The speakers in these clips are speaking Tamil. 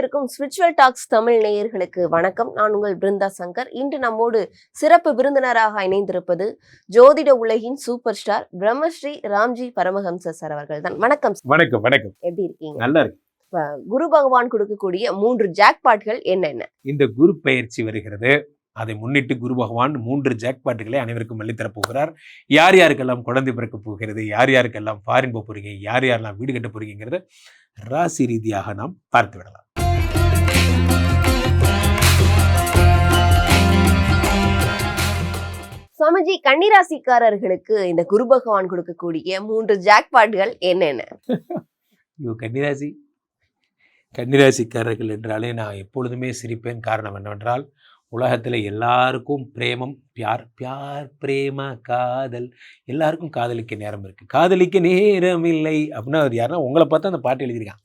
வரவிருக்கும் ஸ்பிரிச்சுவல் டாக்ஸ் தமிழ் நேயர்களுக்கு வணக்கம். நான் உங்கள் பிருந்தா சங்கர். இன்று நம்மோடு சிறப்பு விருந்தினராக இணைந்திருப்பது ஜோதிட உலகின் super star Brahmasri Ramji Paramahamsa sir அவர்கள் தான். வணக்கம். வணக்கம். வணக்கம். எப்படி இருக்கீங்க? நல்லா இருக்கு. குரு பகவான் கொடுக்கக்கூடிய 3 ஜாக்பாட்கள் என்னென்ன? இந்த குரு பெயர்ச்சி வருகிறது. அதை முன்னிட்டு குரு பகவான் 3 ஜாக்பாட்டுகளை அனைவருக்கும் அள்ளித்தரப் போகிறார். யார் யாருக்கெல்லாம் குழந்தை பிறக்க போகிறது, யார் யாருக்கெல்லாம் ஃபாரின் போக போறீங்க, யார் யாரெல்லாம் வீடு கட்ட போறீங்கிறத ராசி ரீதியாக நாம் பார்த்து விடலாம். சுவாமிஜி, கன்னிராசிக்காரர்களுக்கு இந்த குரு பகவான் கொடுக்கக்கூடிய 3 ஜாக்பாட்கள் என்னென்ன? கன்னிராசிக்காரர்கள் என்றாலே நான் எப்பொழுதுமே சிரிப்பேன். காரணம் என்னவென்றால், உலகத்தில் எல்லாருக்கும் பிரேமம், பியார் பிரேம காதல், எல்லாருக்கும் காதலிக்க நேரம் இருக்குது. காதலிக்க நேரம் இல்லை அப்படின்னா அது யாருன்னா உங்களை பார்த்து அந்த பாட்டு எழுதியிருக்கான்.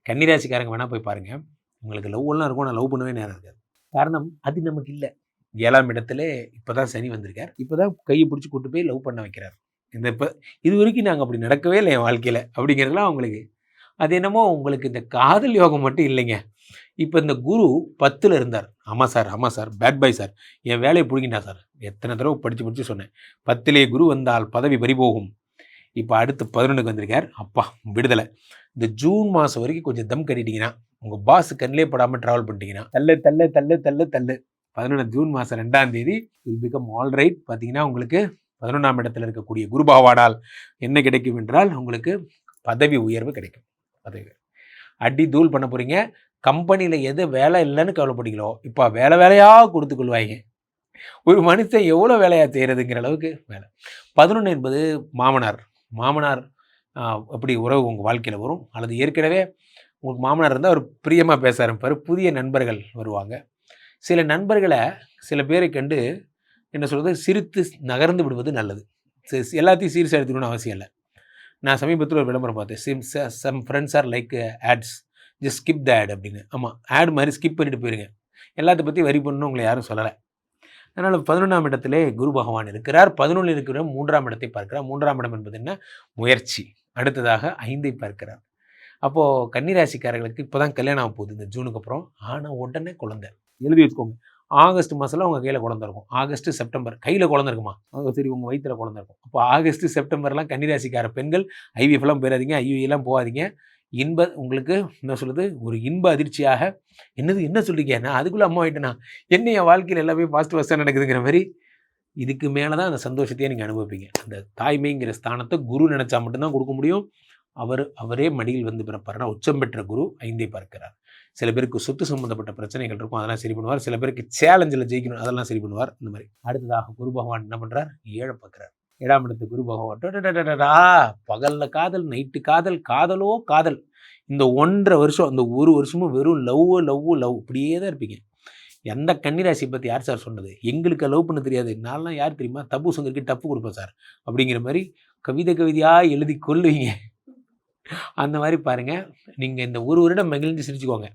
கன்னிராசிக்காரங்க வேணால் போய் பாருங்கள். உங்களுக்கு லவ்லாம் இருக்கும், நான் லவ் பண்ணவே நேரம் இருக்காது. காரணம் அது நமக்கு இல்லை. 7ஆம் இடத்துல இப்போ தான் சனி வந்திருக்கார். இப்போ தான் கையை பிடிச்சி கூட்டு போய் லவ் பண்ண வைக்கிறார். இப்போ இது வரைக்கும் நாங்கள் அப்படி நடக்கவே இல்லை என் வாழ்க்கையில் அப்படிங்கிறதுலாம் உங்களுக்கு அது என்னமோ உங்களுக்கு இந்த காதல் யோகம் மட்டும் இல்லைங்க. இப்போ இந்த குரு 10ல் இருந்தார். ஆமாம் சார் பேட் பாய் சார், என் வேலையை பிடிங்கிட்டா சார். எத்தனை தடவை படித்து சொன்னேன். 10லே குரு வந்தால் பதவி பறிபோகும். இப்போ அடுத்து 11க்கு வந்திருக்கார். அப்பா விடுதலை. இந்த ஜூன் மாதம் வரைக்கும் கொஞ்சம் தம் கட்டிட்டீங்கன்னா, உங்கள் பாஸ் கண்ணிலே படாமல் ட்ராவல் பண்ணிட்டீங்கன்னா தள்ளு 11 ஜூன் மாதம் 2ஆம் தேதி வில் பிகம் ஆல் ரைட். பார்த்தீங்கன்னா உங்களுக்கு 11ஆம் இடத்துல இருக்கக்கூடிய குரு பகவானால் என்ன கிடைக்கும் என்றால் உங்களுக்கு பதவி உயர்வு கிடைக்கும். பதவி அடி தூள் பண்ண போகிறீங்க. கம்பெனியில் எது வேலை இல்லைன்னு கவலைப்படுங்களோ இப்போ வேலையாக கொடுத்துக்கொள்வாங்க. ஒரு மனுஷன் எவ்வளோ வேலையாக செய்கிறதுங்கிற அளவுக்கு வேலை. 11 என்பது மாமனார் அப்படி உறவு உங்கள் வாழ்க்கையில் வரும். அல்லது ஏற்கனவே உங்களுக்கு மாமனார் இருந்தால் அவர் பிரியமாக பேச ஆரம்பிப்பார். புதிய நண்பர்கள் வருவாங்க. சில நண்பர்களை சில பேரை கண்டு என்ன சொல்கிறது, சிரித்து நகர்ந்து விடுவது நல்லது. எல்லாத்தையும் சீரியஸாக எடுத்துக்கணும்னு அவசியம் இல்லை. நான் சமீபத்தில் ஒரு விளம்பரம் பார்த்தேன். Some friends are like ads, just skip the ad அப்படின்னு. ஆமாம், ஆட் மாதிரி ஸ்கிப் பண்ணிட்டு போயிருங்க. எல்லாத்தை பற்றி வரி பண்ணணும் உங்களை யாரும் சொல்லலை. அதனால் 11ஆம் இடத்துல குரு பகவான் இருக்கிறார். 11 இருக்கிற 3ஆம் இடத்தை பார்க்கிறார். 3ஆம் இடம் என்பது என்ன? முயற்சி. அடுத்ததாக 5ஐ பார்க்கிறார். அப்போது கன்னிராசிக்காரர்களுக்கு இப்போ தான் கல்யாணம் ஆக போகுது இந்த ஜூனுக்கு அப்புறம். ஆனால் உடனே குழந்தை எழுதி வச்சுக்கோங்க. ஆகஸ்ட் மாதம்லாம் உங்கள் கையில் குழந்தை இருக்கும். ஆகஸ்ட் செப்டம்பர் கையில் குழந்தை இருக்குமா? சரி, உங்கள் வயிற்றில் குழந்தை இருக்கும். அப்போ ஆகஸ்ட் செப்டம்பர்லாம் கன்னிராசிக்கார பெண்கள் ஐவிஎஃப்லாம் போயிடாதீங்க, ஐவிஎல்லாம் போகாதீங்க. உங்களுக்கு என்ன சொல்கிறது, ஒரு இன்ப அதிர்ச்சியாக என்ன சொல்லிக்க, நான் அதுக்குள்ளே அம்மா ஆகிட்டேனா, என்ன என் வாழ்க்கையில் எல்லாமே ஃபாஸ்ட்டாக நடக்குதுங்கிற மாதிரி இதுக்கு மேலே தான் அந்த சந்தோஷத்தையே நீங்கள் அனுபவிப்பீங்க. அந்த தாய்மைங்கிற ஸ்தானத்தை குரு நினச்சா மட்டும்தான் கொடுக்க முடியும். அவரே மடியில் வந்து பிறப்பாருன்னா உச்சம் பெற்ற குரு 5ஐ பார்க்கிறார். சில பேருக்கு சொத்து சம்பந்தப்பட்ட பிரச்சனைகள் இருக்கும், அதெல்லாம் சரி பண்ணுவார். சில பேருக்கு சேலஞ்சில் ஜெயிக்கணும், அதெல்லாம் சரி பண்ணுவார். இந்த மாதிரி அடுத்ததாக குரு பகவான் என்ன பண்ணுறார்? 7 பார்க்குறார். 7ஆம் இடத்து குரு பகவான் பகலில் காதல், நைட்டு காதலோ காதல். இந்த 1.5 வருஷம், இந்த 1 வருஷமும் வெறும் லவ் இப்படியே தான் இருப்பீங்க. எந்த கன்னிராசியை பற்றி யார் சார் சொன்னது? எங்களுக்கு லவ் பண்ண தெரியாது. நான்லாம் யார் தெரியுமா? தப்பு சங்கருக்கு டப்பு கொடுப்பேன் சார் அப்படிங்கிற மாதிரி கவிதையாக எழுதி கொள்ளுவீங்க. அந்த மாதிரி பாருங்கள். நீங்கள் இந்த 1 வருடம் மகிழ்ந்து சிரிச்சுக்கோங்க.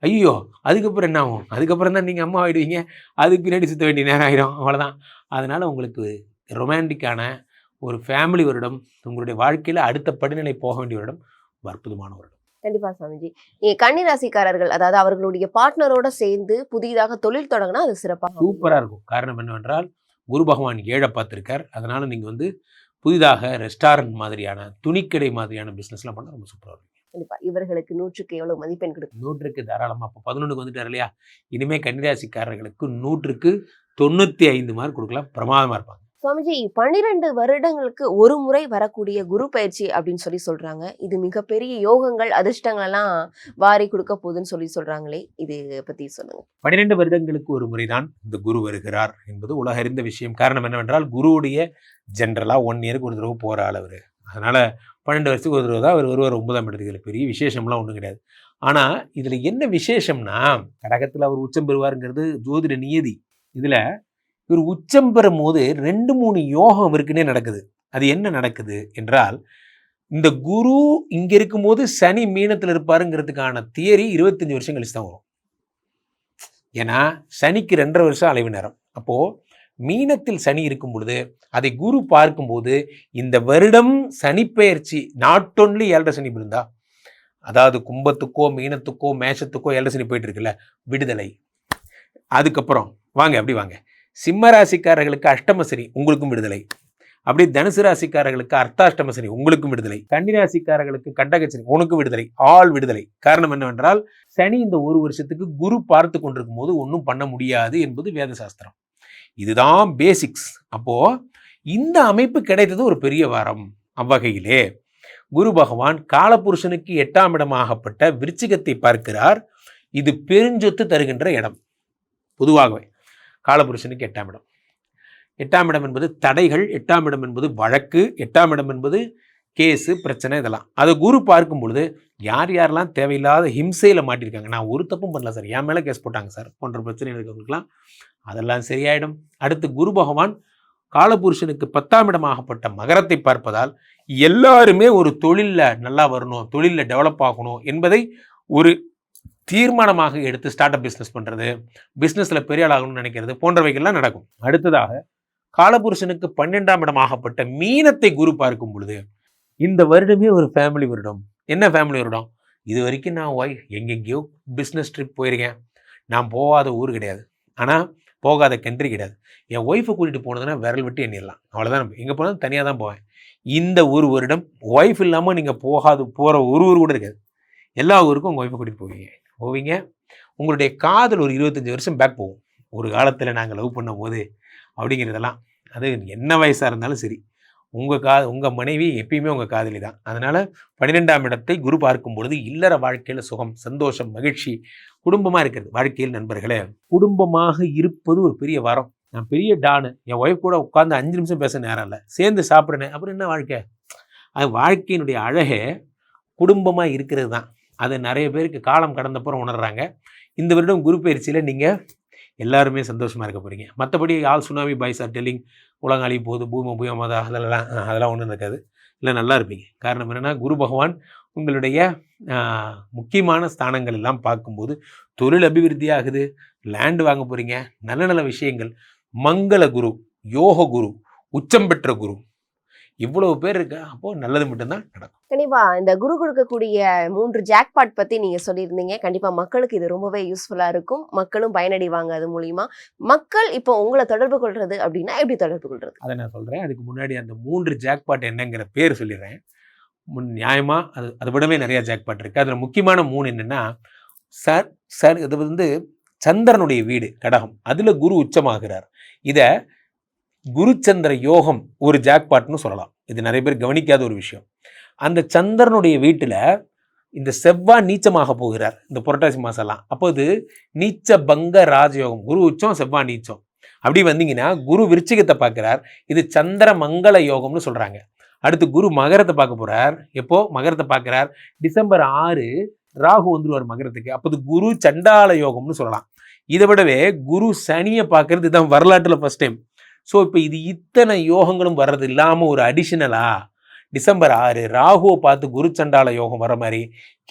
ஐயோ அதுக்கப்புறம் என்ன ஆகும்? அதுக்கப்புறம் தான் நீங்கள் அம்மா ஆகிடுவீங்க. அதுக்கு பின்னாடி சுற்ற வேண்டிய நேரம் ஆகிடும். அவ்வளோதான். அதனால் உங்களுக்கு ரொமான்டிக்கான ஒரு ஃபேமிலி வருடம், உங்களுடைய வாழ்க்கையில் அடுத்த படிநிலை போக வேண்டிய வருடம், அற்புதமான வருடம். கண்டிப்பா சாமிஜி. கன்னிராசிக்காரர்கள் அதாவது அவர்களுடைய பார்ட்னரோட சேர்ந்து புதிதாக தொழில் தொடங்கினா அது சிறப்பாக சூப்பராக இருக்கும். காரணம் என்னவென்றால் குரு பகவான் 7 பார்த்துருக்கார். அதனால் நீங்கள் புதிதாக ரெஸ்டாரண்ட் மாதிரியான, துணிக்கடை மாதிரியான பிஸ்னஸ்லாம் பண்ண ரொம்ப சூப்பராக இருக்கும். கண்டிப்பா. இவர்களுக்கு 100க்கு எவ்வளவு மதிப்பெண் கொடுக்கும்? 100க்கு தாராளமாக. அப்போ 11க்கு வந்துட்டார் இல்லையா? இனிமேல் கன்னிராசிக்காரர்களுக்கு 100க்கு 95 மார்க் கொடுக்கலாம். பிரமாதமாக இருப்பாங்க. சுவாமிஜி, 12 வருடங்களுக்கு ஒரு முறை வரக்கூடிய குரு பயிற்சி அப்படின்னு சொல்றாங்க. இது மிகப்பெரிய யோகங்கள், அதிர்ஷ்டங்கள் எல்லாம் வாரி கொடுக்க போகுதுன்னு சொல்றாங்களே, இது பத்தி சொல்லுங்க. 12 வருடங்களுக்கு ஒரு முறைதான் இந்த குரு வருகிறார் என்பது உலக அறிந்த விஷயம். காரணம் என்னவென்றால் குருவுடைய ஜென்ரலாக 1 இயருக்கு ஒரு தடவை போகிற ஆள் அவர். அதனால் 12 வருஷத்துக்கு ஒரு தடவை தான் அவர் வருவார் 9ஆம் இடத்துக்கு. பெரிய விசேஷம்லாம் ஒன்றும் கிடையாது. ஆனால் இதில் என்ன விசேஷம்னா, கடகத்தில் அவர் உச்சம் பெறுவாருங்கிறது ஜோதிட நியதி. இதில் இவர் உச்சம் பெறும் போது 2-3 யோகம் இருக்குன்னே நடக்குது. அது என்ன நடக்குது என்றால், இந்த குரு இங்கே இருக்கும்போது சனி மீனத்தில் இருப்பாருங்கிறதுக்கான தியரி 25 வருஷம் கழிச்சு தான் வரும். ஏன்னா சனிக்கு 2.5 வருஷம் அலைவு நேரம். அப்போது மீனத்தில் சனி இருக்கும் பொழுது அதை குரு பார்க்கும்போது இந்த வருடம் சனிப்பெயர்ச்சி நாட் ஒன்லி 7.5 சனி இருந்தா அதாவது கும்பத்துக்கோ மீனத்துக்கோ மேஷத்துக்கோ எல்எஸ்னி போயிட்டு இருக்குல்ல, விடுதலை. அதுக்கப்புறம் வாங்க அப்படி வாங்க, சிம்ம ராசிக்காரர்களுக்கு அஷ்டம சனி, உங்களுக்கும் விடுதலை. அப்படி தனுசு ராசிக்காரர்களுக்கு அர்த்தாஷ்டம சனி, உங்களுக்கும் விடுதலை. கன்னி ராசிக்காரர்களுக்கு கண்டக சனி, உனக்கும் விடுதலை. ஆல் விடுதலை. காரணம் என்னவென்றால் சனி இந்த ஒரு வருஷத்துக்கு குரு பார்த்து கொண்டிருக்கும் போது ஒன்றும் பண்ண முடியாது என்பது வேத சாஸ்திரம். இதுதான் பேசிக்ஸ். அப்போ இந்த அமைப்பு கிடைத்தது ஒரு பெரிய வாரம். அவ்வகையிலே குரு பகவான் காலபுருஷனுக்கு 8ஆம் இடமாகப்பட்ட விருச்சிகத்தை பார்க்கிறார். இது பெருஞ்சொத்து தருகின்ற இடம். பொதுவாகவே காலபுருஷனுக்கு 8ஆம் இடம். 8ஆம் இடம் என்பது தடைகள், 8ஆம் இடம் என்பது வழக்கு, 8ஆம் இடம் என்பது கேஸு, பிரச்சனை, இதெல்லாம். அதை குரு பார்க்கும் பொழுது யார் யாரெல்லாம் தேவையில்லாத ஹிம்சையில் மாட்டியிருக்காங்க, நான் ஒரு தப்பும் பண்ணல சார், என் மேலே கேஸ் போட்டாங்க சார் போன்ற பிரச்சனை இருக்கிறவங்களுக்குலாம் அதெல்லாம் சரியாயிடும். அடுத்து குரு பகவான் காலபுருஷனுக்கு 10ஆம் இடமாகப்பட்ட மகரத்தை பார்ப்பதால் எல்லாருமே ஒரு தொழிலில் நல்லா வரணும், தொழிலில் டெவலப் ஆகணும் என்பதை ஒரு தீர்மானமாக எடுத்து ஸ்டார்ட் அப் பிஸ்னஸ் பண்ணுறது, பிஸ்னஸில் பெரிய ஆளாகணும்னு நினைக்கிறது போன்றவைகள்லாம் நடக்கும். அடுத்ததாக காலபுருஷனுக்கு 12ஆம் இடமாகப்பட்ட மீனத்தை குரு பார்க்கும் பொழுது இந்த வருடமே ஒரு ஃபேமிலி வருடம். என்ன ஃபேமிலி வருடம்? இது வரைக்கும் நான் எங்கெங்கேயோ பிஸ்னஸ் ட்ரிப் போயிருக்கேன். நான் போகாத ஊர் கிடையாது, ஆனால் போகாத கண்ட்ரி கிடையாது. என் ஒய்ஃபை கூட்டிகிட்டு போனதுன்னா விரல் விட்டு எண்ணிடலாம், அவ்வளோதான். எங்கே போனாலும் தனியாக தான் போவேன். இந்த ஒரு வருடம் ஒய்ஃப் இல்லாமல் நீங்கள் போகிற ஒரு ஊர் கூட இருக்காது. எல்லா ஊருக்கும் உங்கள் ஒய்ஃபை கூட்டிகிட்டு போவீங்க. உங்களுடைய காதல் ஒரு 25 வருஷம் பேக் போகும். ஒரு காலத்தில் நாங்கள் லவ் பண்ணும் போது அப்படிங்கிறதெல்லாம், அது என்ன வயசாக இருந்தாலும் சரி, உங்கள் மனைவி எப்பயுமே உங்கள் காதலி தான். அதனால் 12ஆம் இடத்தை குரு பார்க்கும் பொழுது இல்லற வாழ்க்கையில் சுகம், சந்தோஷம், மகிழ்ச்சி, குடும்பமாக இருக்கிறது. வாழ்க்கையில் நண்பர்களே, குடும்பமாக இருப்பது ஒரு பெரிய வரம். நான் பெரிய டானு, என் ஒய்ஃப் கூட உட்காந்து 5 நிமிஷம் பேச நேரம் இல்லை, சேர்ந்து சாப்பிட்றேனே, அப்புறம் என்ன வாழ்க்கை? அது வாழ்க்கையினுடைய அழகே குடும்பமாக இருக்கிறது தான். அது நிறைய பேருக்கு காலம் கடந்தப்புறம் உணர்றாங்க. இந்த வருடம் குரு பயிற்சியில் நீங்கள் எல்லாருமே சந்தோஷமாக இருக்க போகிறீங்க. மற்றபடி all tsunami boys are telling உலகம் அழி போகுது, பூமி பூயமாதா, அதெல்லாம் ஒன்றும் இருக்காது. இல்லை, நல்லா இருப்பீங்க. காரணம் என்னென்னா குரு பகவான் உங்களுடைய முக்கியமான ஸ்தானங்கள் எல்லாம் பார்க்கும்போது தொழில் அபிவிருத்தி ஆகுது, லேண்டு வாங்க போகிறீங்க, நல்ல நல்ல விஷயங்கள். மங்கள குரு, யோக குரு, உச்சம் பெற்ற குரு, இவ்வளவு பேர் இருக்கு. அப்போது நல்லது மட்டும்தான் நடக்கும். கண்டிப்பா இந்த குரு கொடுக்கக்கூடிய 3 ஜாக்பாட் பத்தி நீங்க சொல்லியிருந்தீங்க. கண்டிப்பா மக்களுக்கு இது ரொம்பவே யூஸ்ஃபுல்லா இருக்கும், மக்களும் பயனடைவாங்க அது மூலியமா. மக்கள் இப்போ உங்களை தொடர்பு கொள்றது அப்படின்னா எப்படி தொடர்பு கொள்றது? அதை நான் சொல்றேன். அதுக்கு முன்னாடி அந்த 3 ஜாக்பாட் என்னங்கிற பேர் சொல்லிடுறேன். நியாயமா அதை விடவே நிறைய ஜாக்பாட் இருக்கு. அதுல முக்கியமான 3 என்னன்னா, சார் இது சந்திரனுடைய வீடு கடகம், அதுல குரு உச்சமாகிறார். இத குருச்சந்திர யோகம் ஒரு ஜாக்பாட்னு சொல்லலாம். இது நிறைய பேர் கவனிக்காத ஒரு விஷயம். அந்த சந்திரனுடைய வீட்டில் இந்த செவ்வாய் நீச்சமாக போகிறார் இந்த புரட்டாசி மாசம்லாம். அப்போ இது நீச்ச பங்க ராஜயோகம், குரு உச்சம் செவ்வாய் நீச்சம். அப்படி வந்தீங்கன்னா குரு விருச்சிகத்தை பார்க்கிறார், இது சந்திர மங்கள யோகம்னு சொல்றாங்க. அடுத்து குரு மகரத்தை பார்க்க போறார். எப்போ மகரத்தை பார்க்கிறார்? டிசம்பர் 6 ராகு வந்துருவார் மகரத்துக்கு. அப்போது குரு சண்டால யோகம்னு சொல்லலாம். இதை விடவே குரு சனியை பார்க்கறது இதுதான் வரலாற்றில் ஃபர்ஸ்ட் டைம். ஸோ இப்போ இது இத்தனை யோகங்களும் வர்றது இல்லாமல் ஒரு அடிஷனலா டிசம்பர் 6 ராகுவை பார்த்து குரு சண்டால யோகம் வர மாதிரி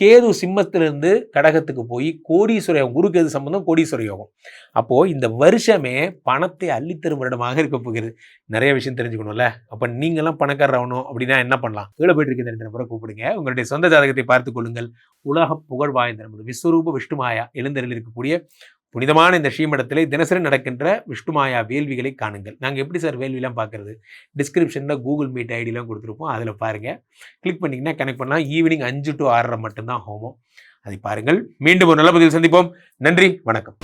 கேது சிம்மத்திலிருந்து கடகத்துக்கு போய் கோடீஸ்வர யோகம், குரு கேது சம்பந்தம் கோடீஸ்வர யோகம். அப்போது இந்த வருஷமே பணத்தை அள்ளித்தரும் வருடமாக இருக்க போகிறது. நிறைய விஷயம் தெரிஞ்சுக்கணும்ல. அப்போ நீங்களாம் பணக்காரர் ஆகணும் அப்படின்னா என்ன பண்ணலாம்? கீழே போயிட்டு இருக்க 2 நபரை கூப்பிடுங்க, உங்களுடைய சொந்த ஜாதகத்தை பார்த்து கொள்ளுங்கள். உலக புகழ் வாய்ந்த நமது விஸ்வரூப விஷ்ணுமாயா எழுந்தரில் இருக்கக்கூடிய புனிதமான இந்த ஸ்ரீமடத்திலே தினசரி நடக்கின்ற விஷ்ணுமாயா வேள்விகளை காணுங்கள். நாங்கள் எப்படி சார் வேள்விலாம் பார்க்குறது? டிஸ்கிரிப்ஷனில் கூகுள் மீட் ஐடியெலாம் கொடுத்துருப்போம், அதில் பாருங்கள். கிளிக் பண்ணிங்கன்னா கனெக்ட் பண்ணலாம். ஈவினிங் 5 to 6 மட்டும்தான் ஹோமம். அதை பாருங்கள். மீண்டும் ஒரு நல்ல பதிவில் சந்திப்போம். நன்றி, வணக்கம்.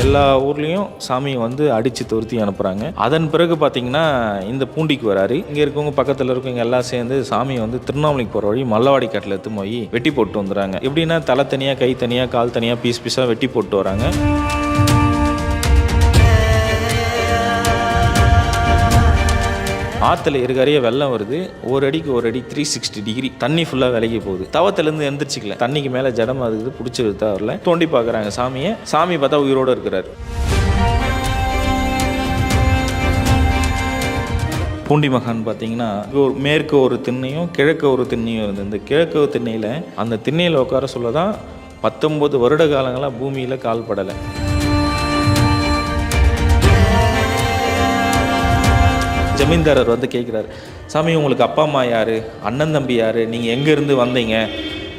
எல்லா ஊர்லேயும் சாமியை அடித்து துரத்தி அனுப்புகிறாங்க. அதன் பிறகு பார்த்திங்கன்னா இந்த பூண்டிக்கு வராரு. இங்கே இருக்கவங்க பக்கத்தில் இருக்கவங்க எல்லாம் சேர்ந்து சாமியை திருவண்ணாமலைக்கு போகிற வழி மல்லவாடி காட்டில் எடுத்து போய் வெட்டி போட்டு வந்துடுறாங்க. எப்படின்னா தலை தனியாக, கை தனியாக, கால் தனியாக, பீஸ் பீஸாக வெட்டி போட்டு வராங்க. ஆற்றுல இருக்காரையே வெள்ளம் வருது, ஒரு அடிக்கு ஒரு அடி 360 டிகிரி தண்ணி ஃபுல்லாக விலகி போகுது. தவத்திலேருந்து எந்திரிச்சிக்கல, தண்ணிக்கு மேலே ஜடமாக இருக்குது, பிடிச்சி விழுத்தா வரல. தோண்டி பார்க்குறாங்க சாமியை, சாமி பார்த்தா உயிரோடு இருக்கிறார். பூண்டி மகான் பார்த்தீங்கன்னா மேற்கு ஒரு திண்ணையும் கிழக்கு ஒரு திண்ணையும் இருந்தது. இந்த கிழக்கு திண்ணையில் அந்த திண்ணையில் உட்கார சொல்ல தான் 19 வருட காலங்களாக பூமியில் கால் படலை. ஜமீன்தாரர் வந்து கேட்குறாரு, சாமி உங்களுக்கு அப்பா அம்மா யார், அண்ணன் தம்பி யார், நீங்கள் எங்கேருந்து வந்தீங்க,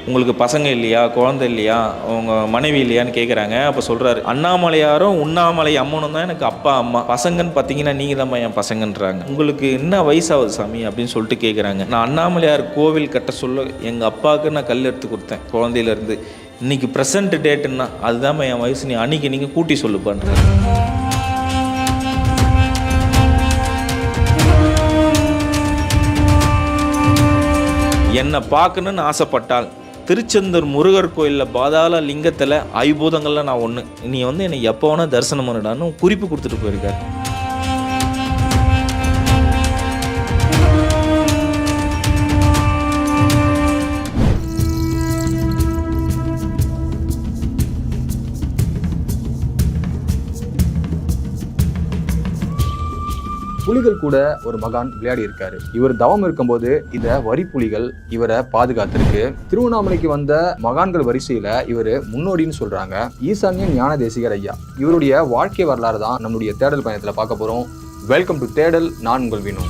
உங்களுக்கு பசங்க இல்லையா, குழந்தை இல்லையா, உங்கள் மனைவி இல்லையான்னு கேட்குறாங்க. அப்போ சொல்கிறாரு, அண்ணாமலையாரும் உண்ணாமலை அம்மனும் தான் எனக்கு அப்பா அம்மா, பசங்கன்னு பார்த்தீங்கன்னா நீங்கள் தான் என் பசங்கன்றாங்க. உங்களுக்கு என்ன வயசாகுது சாமி அப்படின்னு சொல்லிட்டு கேட்குறாங்க. நான் அண்ணாமலையார் கோவில் கட்ட சொல்ல எங்கள் அப்பாவுக்கு நான் கல் எடுத்து கொடுத்தேன் குழந்தையிலேருந்து. இன்றைக்கி ப்ரெசன்ட் டேட்டுன்னா அதுதான் என் வயசு, நீ அன்றைக்கி நீங்கள் கூட்டி சொல்லுப்பான்றாரு. என்னை பார்க்கணுன்னு ஆசைப்பட்டால் திருச்செந்தூர் முருகர் கோயிலில் பாதாள லிங்கத்தில் ஐபூதங்களில் நான் ஒன்று, நீ வந்து என்னை எப்போ வேணால் தரிசனம் பண்ணிடான்னு குறிப்பு கொடுத்துட்டு போயிருக்காரு. புலிகள் கூட ஒரு மகான் விளையாடி இருக்காரு. இவர் தவம் இருக்கும்போது இந்த வரி புலிகள் இவரை பாதுகாத்திருக்கு. திருவண்ணாமலைக்கு வந்த மகான்கள் வரிசையில இவர் முன்னோடின்னு சொல்றாங்க. ஈசான்ய ஞான தேசிகர் ஐயா, இவருடைய வாழ்க்கை வரலாறு தான் நம்மளுடைய தேடல் பயணத்துல பார்க்க போறோம். வெல்கம் டு தேடல், நான் உங்கள் வினோ.